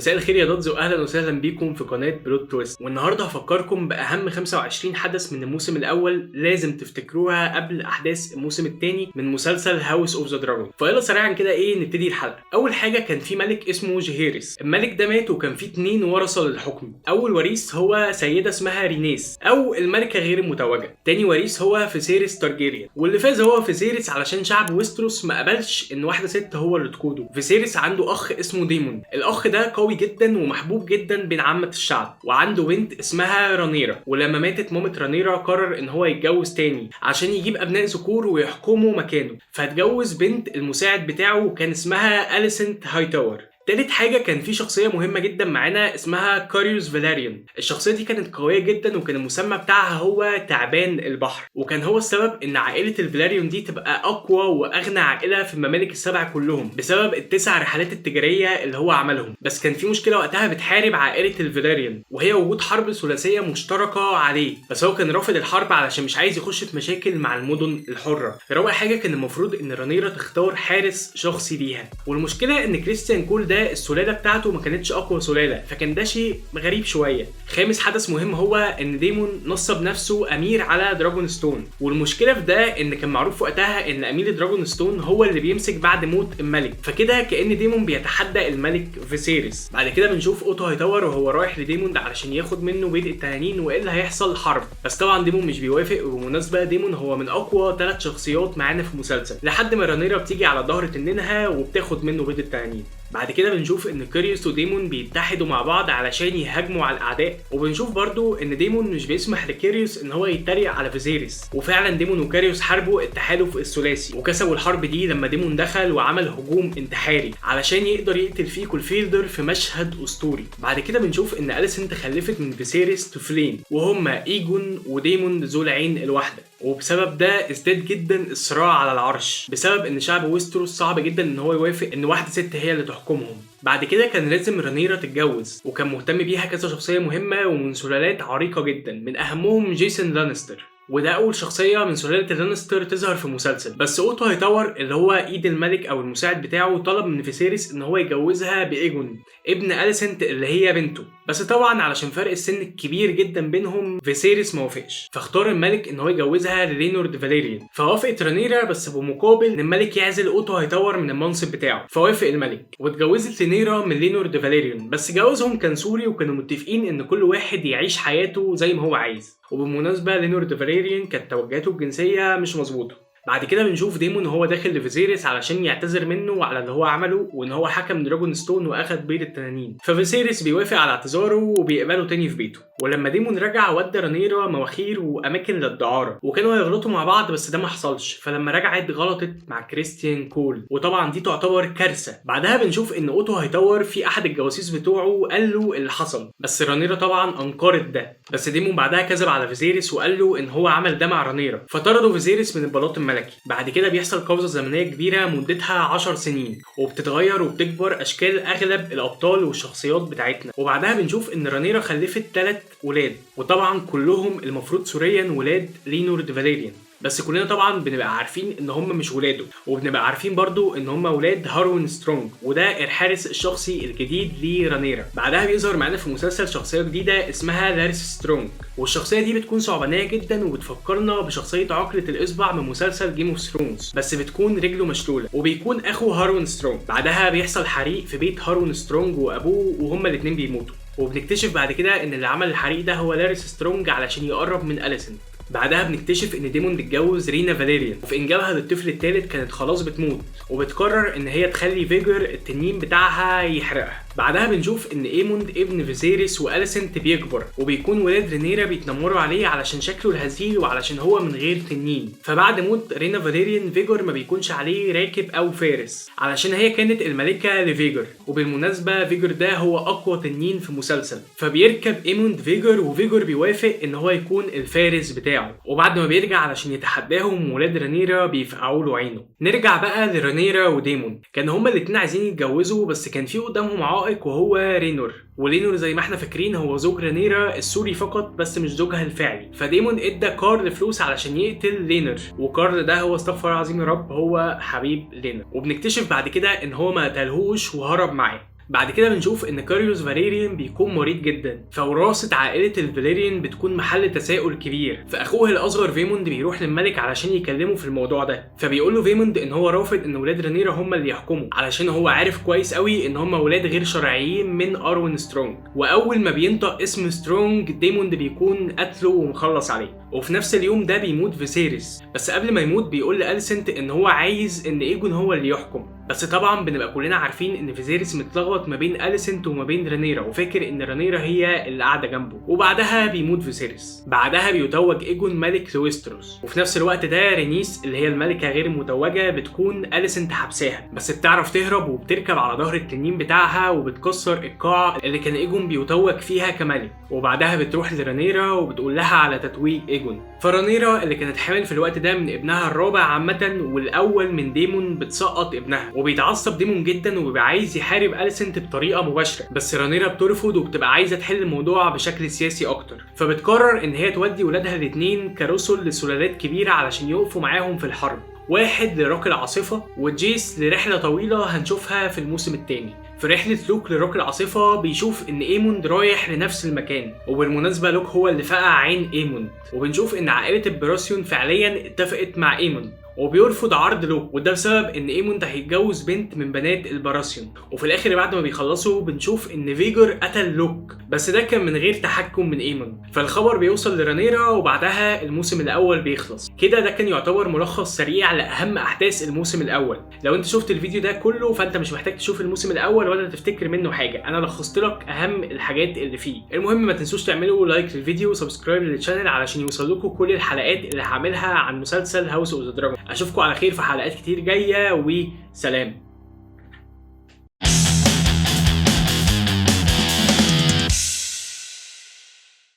مساء الخير يا دودز، واهلا وسهلا بيكم في قناه بلوت تويست. والنهارده هفكركم باهم 25 حدث من الموسم الاول لازم تفتكروها قبل احداث الموسم الثاني من مسلسل هاوس اوف ذا دراجون. فيلا سريعا كده نبتدي الحلقه. اول حاجه كان في ملك اسمه جيهيرس. الملك ده مات وكان في 2 ورثه للحكم. اول وريث هو سيده اسمها رينيس او الملكه غير المتوجه. تاني وريث هو فيسيريس تارجيريان، واللي فاز هو فيسيريس علشان شعب ويستروس ما قبلش ان واحده ست هو اللي تقوده. فيسيريس عنده اخ اسمه ديمون. الاخ ده قوي جدا ومحبوب جدا بين عامه الشعب، وعنده بنت اسمها رانيرا. ولما ماتت مامة رانيرا قرر ان هو يتجوز تاني عشان يجيب ابناء ذكور ويحكموا مكانه، فاتجوز بنت المساعد بتاعه وكان اسمها أليسنت هايتاور. تالت حاجة كان في شخصية مهمة جدا معانا اسمها كاريوس فالاريون. الشخصية دي كانت قوية جدا وكان المسمى بتاعها هو تعبان البحر، وكان هو السبب ان عائلة الفالاريون دي تبقى اقوى واغنى عائلة في الممالك السبع كلهم بسبب ال9 رحلات التجارية اللي هو عملهم. بس كان في مشكلة وقتها بتحارب عائلة الفالاريون، وهي وجود حرب ثلاثية مشتركة عليه. بس هو كان رافض الحرب علشان مش عايز يخش في مشاكل مع المدن الحرة. رابع حاجة كان المفروض ان رانيرا تختار حارس شخصي ليها، والمشكلة ان كريستيان كول ده السلاله بتاعته ما كانتش اقوى سلاله، فكان ده شيء غريب شويه. خامس حدث مهم هو ان ديمون نصب نفسه امير على دراجون ستون، والمشكله في ده ان كان معروف وقتها ان امير دراجون ستون هو اللي بيمسك بعد موت الملك، فكده كأن ديمون بيتحدى الملك فيسيريس. بعد كده بنشوف اوتو هايتاور وهو رايح لديمون علشان ياخد منه بيت التنانين والا هيحصل حرب، بس طبعا ديمون مش بيوافق. وبالمناسبه ديمون هو من اقوى 3 شخصيات معانا في المسلسل، لحد ما رانيرا بتيجي على ظهر تنينها وبتاخد منه بيت التنانين. بعد كده بنشوف ان كاريوس وديمون بيتحدوا مع بعض علشان يهاجموا على الاعداء، وبنشوف برضو ان ديمون مش بيسمح لكاريوس ان هو يتريق على فيسيريس. وفعلا ديمون وكاريوس حاربوا التحالف الثلاثي وكسبوا الحرب دي لما ديمون دخل وعمل هجوم انتحاري علشان يقدر يقتل فيه كولفيلدر في مشهد اسطوري. بعد كده بنشوف ان أليسنت خلفت من فيسيريس طفلين وهما ايجون وديمون ذو العين الواحده، وبسبب ده ازداد جدا الصراع على العرش بسبب ان شعب ويستروس صعب جدا ان هو يوافق ان واحده ست هي اللي تحكمهم. بعد كده كان لازم رانيرا تتجوز، وكان مهتم بيها كذا شخصيه مهمه ومن سلالات عريقه جدا، من اهمهم جيسون لانستر، وده اول شخصيه من سلاله لانستر تظهر في المسلسل. بس اوتو هايتاور اللي هو ايد الملك او المساعد بتاعه طلب من فيسيريس ان هو يجوزها بايجون ابن أليسنت اللي هي بنته، بس طبعا علشان فرق السن الكبير جدا بينهم فيسيريس ما وافقش، فاختار الملك ان هو يجوزها للينورد فاليريان. فوافقت رانيرا بس بمقابل ان الملك يعزل اوتو هايتاور من المنصب بتاعه، فوافق الملك واتجوزت رانيرا من لينورد فاليريان. بس جوازهم كان سوري وكانوا متفقين ان كل واحد يعيش حياته زي ما هو عايز. وبالمناسبه لينورد فاليريان كانت توجهاته الجنسيه مش مظبوطه. بعد كده بنشوف ديمون وهو داخل لفيسيريس علشان يعتذر منه على اللي هو عمله وان هو حكم دراجون ستون واخد بيت التنانين، ففيسيريس بيوافق على اعتذاره وبيقبله تاني في بيته. ولما ديمون رجع ودى رانيرا مواخير واماكن للدعاره، وكانوا هيغلطوا مع بعض بس ده ما حصلش، فلما رجعت غلطت مع كريستيان كول، وطبعا دي تعتبر كارثه. بعدها بنشوف ان اوتو هايتاور في احد الجواسيس بتوعه قال له اللي حصل، بس رانيرا طبعا انكرت ده. بس ديمون بعدها كذب على فيسيريس وقال له ان هو عمل ده مع رانيرا، فطردوا فيسيريس من البلاط الملكي. بعد كده بيحصل قفزه زمنيه كبيره مدتها 10 سنين، وبتتغير وبتكبر اشكال اغلب الابطال والشخصيات بتاعتنا. وبعدها بنشوف ان رانيرا خلفت 3 ولاد، وطبعا كلهم المفروض سوريا ولاد لينورد فاليريان، بس كلنا طبعا بنبقى عارفين ان هم مش ولاده، وبنبقى عارفين برضو ان هم ولاد هاروين سترونج، وده الحارس الشخصي الجديد لرانيرا. بعدها بيظهر معانا في المسلسل شخصيه جديده اسمها لاريس سترونج، والشخصيه دي بتكون صعبانيه جدا وبتفكرنا بشخصيه عقله الاصبع من مسلسل جيم اوف ثرونز، بس بتكون رجله مشلوله، وبيكون اخو هاروين سترونج. بعدها بيحصل حريق في بيت هاروين سترونج وابوه وهما الاثنين بيموتوا، وبنكتشف بعد كده ان اللي عمل الحريق ده هو لاريس سترونج علشان يقرب من أليسنت. بعدها بنكتشف ان ديمون بتجوز رينا فاليريان، وفي انجابها للطفل الثالث كانت خلاص بتموت، وبتقرر ان هي تخلي فيجر التنين بتاعها يحرقها. بعدها بنشوف ان ايموند ابن فيسيريس وأليسنت بيكبر، وبيكون ولاد رينيرا بيتنمروا عليه علشان شكله الهزيل وعلشان هو من غير تنين. فبعد موت رينا فاليريان فيجر ما بيكونش عليه راكب او فارس علشان هي كانت الملكه لفيجر، وبالمناسبه فيجر ده هو اقوى تنين في المسلسل، فبيركب ايموند فيجر وفيجر بيوافق ان هو يكون الفارس بتاعه. وبعد ما بيرجع علشان يتحداهم ولاد رينيرا بيفقعوا له عينه. نرجع بقى لرينيرا وديمون، كان هما الاتنين عايزين يتجوزوا بس كان في قدامهم عائق وهو رينور. ولينور زي ما احنا فاكرين هو زوج رانيرا السوري فقط بس مش زوجها الفعلي، فديمون ادى كارل فلوس علشان يقتل لينر، وكارل ده هو استغفر العظيم يا رب هو حبيب لينر. وبنكتشف بعد كده ان هو ما قتلهوش وهرب معاه. بعد كده بنشوف ان كاريوس فاليريان بيكون مريض جدا، فوراثة عائلة الفاليريان بتكون محل تساؤل كبير. فاخوه الاصغر فيموند بيروح للملك علشان يكلمه في الموضوع ده، فبيقول له فيموند ان هو رافض ان ولاد رينيرا هم اللي يحكموا، علشان هو عارف كويس قوي ان هم ولاد غير شرعيين من اروين سترونج. واول ما بينطق اسم سترونج ديموند بيكون قتله ومخلص عليه. وفي نفس اليوم ده بيموت فيسيريس، بس قبل ما يموت بيقول لأليسنت ان هو عايز ان ايجون هو اللي يحكم. بس طبعا بنبقى كلنا عارفين ان فيسيريس متلخبط ما بين أليسنت وما بين رينيرا، وفاكر ان رينيرا هي اللي قاعده جنبه. وبعدها بيموت فيسيريس. بعدها بيتوج ايجون ملك لويستروس، وفي نفس الوقت ده رينيس اللي هي الملكه غير المتوجه بتكون أليسنت حبساها، بس بتعرف تهرب وبتركب على ظهر التنين بتاعها وبتكسر القاعه اللي كان ايجون بيتوج فيها كملك. وبعدها بتروح لرينيرا وبتقول لها على تتويج ايجون. فرينيرا اللي كانت حامل في الوقت ده من ابنها الرابع عامه والاول من ديمون بتسقط ابنها، وبيتعصب ديمون جدا وبيبقى عايز يحارب أليسنت بطريقه مباشره، بس رينيرا بترفض وبتبقى عايزه تحل الموضوع بشكل سياسي اكتر. فبتقرر ان هي تودي ولادها الاثنين كرسل لسلالات كبيره علشان يقفوا معاهم في الحرب، واحد لراك العاصفه وجيس لرحله طويله هنشوفها في الموسم الثاني. في رحله لوك لراك العاصفه بيشوف ان ايموند رايح لنفس المكان، وبالمناسبه لوك هو اللي فقع عين ايموند. وبنشوف ان عائله البراسيون فعليا اتفقت مع ايموند، وبيرفض عرض لوك، وده بسبب ان ايموند هيتجوز بنت من بنات البراسيون. وفي الاخر بعد ما بيخلصوا بنشوف ان فيجر قتل لوك، بس ده كان من غير تحكم من ايموند. فالخبر بيوصل لرينيرا وبعدها الموسم الاول بيخلص كده. ده كان يعتبر ملخص سريع لاهم احداث الموسم الاول. لو انت شفت الفيديو ده كله فانت مش محتاج تشوف الموسم الاول ولا تفتكر منه حاجه، انا لخصت لك اهم الحاجات اللي فيه. المهم ما تنسوش تعملوا لايك للفيديو وسبسكرايب للشانل علشان يوصل لكم كل الحلقات اللي هعملها عن مسلسل هاوس اوف ذا دراجون. اشوفكم على خير في حلقات كتير جايه، وسلام.